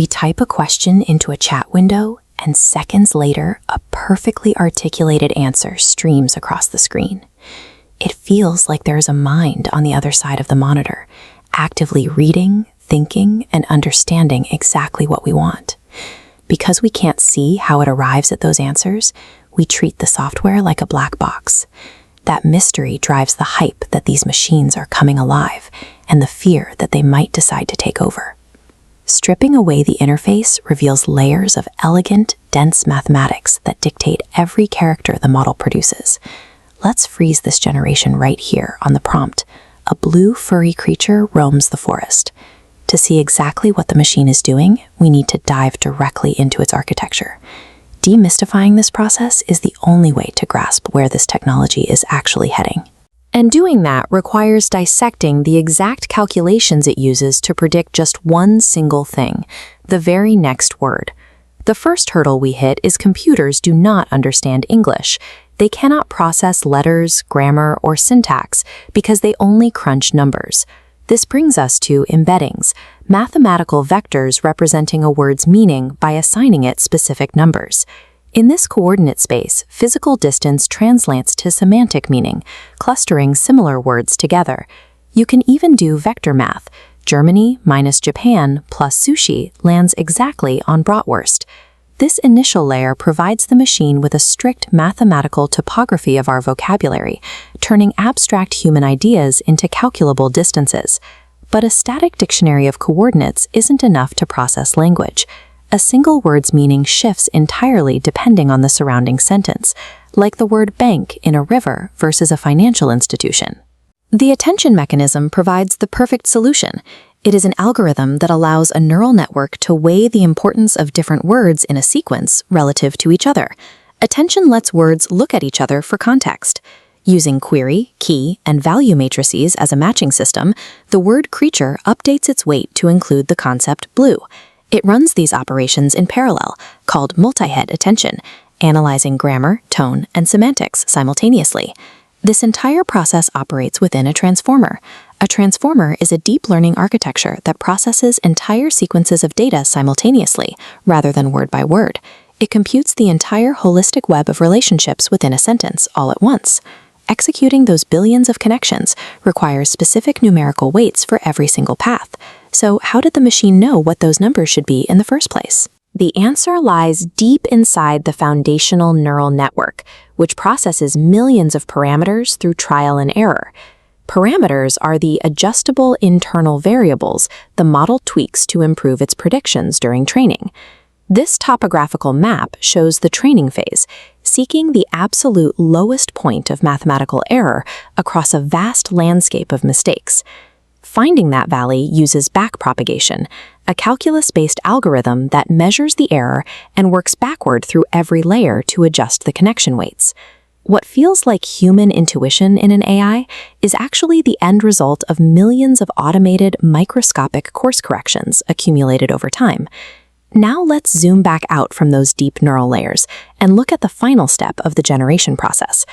We type a question into a chat window, and seconds later, a perfectly articulated answer streams across the screen. It feels like there is a mind on the other side of the monitor, actively reading, thinking, and understanding exactly what we want. Because we can't see how it arrives at those answers, we treat the software like a black box. That mystery drives the hype that these machines are coming alive and the fear that they might decide to take over. Stripping away the interface reveals layers of elegant, dense mathematics that dictate every character the model produces. Let's freeze this generation right here on the prompt. A blue furry creature roams the forest. To see exactly what the machine is doing, we need to dive directly into its architecture. Demystifying this process is the only way to grasp where this technology is actually heading. And doing that requires dissecting the exact calculations it uses to predict just one single thing, the very next word. The first hurdle we hit is computers do not understand English. They cannot process letters, grammar, or syntax because they only crunch numbers. This brings us to embeddings, mathematical vectors representing a word's meaning by assigning it specific numbers. In this coordinate space, physical distance translates to semantic meaning, clustering similar words together. You can even do vector math. Germany minus Japan plus sushi lands exactly on bratwurst. This initial layer provides the machine with a strict mathematical topography of our vocabulary, turning abstract human ideas into calculable distances. But a static dictionary of coordinates isn't enough to process language. A single word's meaning shifts entirely depending on the surrounding sentence, like the word bank in a river versus a financial institution. The attention mechanism provides the perfect solution. It is an algorithm that allows a neural network to weigh the importance of different words in a sequence relative to each other. Attention lets words look at each other for context. Using query, key, and value matrices as a matching system, the word creature updates its weight to include the concept blue. It runs these operations in parallel, called multi-head attention, analyzing grammar, tone, and semantics simultaneously. This entire process operates within a transformer. A transformer is a deep learning architecture that processes entire sequences of data simultaneously, rather than word by word. It computes the entire holistic web of relationships within a sentence all at once. Executing those billions of connections requires specific numerical weights for every single path. So how did the machine know what those numbers should be in the first place? The answer lies deep inside the foundational neural network, which processes millions of parameters through trial and error. Parameters are the adjustable internal variables the model tweaks to improve its predictions during training. This topographical map shows the training phase, seeking the absolute lowest point of mathematical error across a vast landscape of mistakes. Finding that valley uses backpropagation, a calculus-based algorithm that measures the error and works backward through every layer to adjust the connection weights. What feels like human intuition in an AI is actually the end result of millions of automated, microscopic course corrections accumulated over time. Now let's zoom back out from those deep neural layers and look at the final step of the generation process.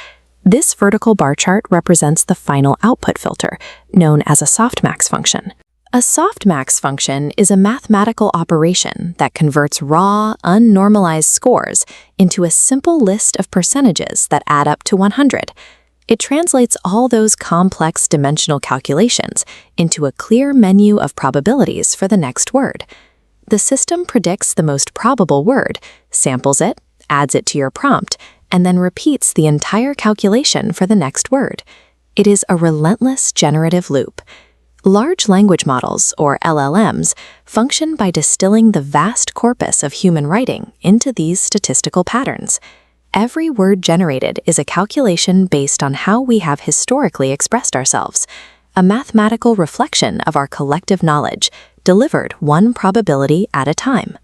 This vertical bar chart represents the final output filter, known as a softmax function. A softmax function is a mathematical operation that converts raw, unnormalized scores into a simple list of percentages that add up to 100. It translates all those complex dimensional calculations into a clear menu of probabilities for the next word. The system predicts the most probable word, samples it, adds it to your prompt, and then repeats the entire calculation for the next word. It is a relentless generative loop. Large language models, or LLMs, function by distilling the vast corpus of human writing into these statistical patterns. Every word generated is a calculation based on how we have historically expressed ourselves, a mathematical reflection of our collective knowledge, delivered one probability at a time.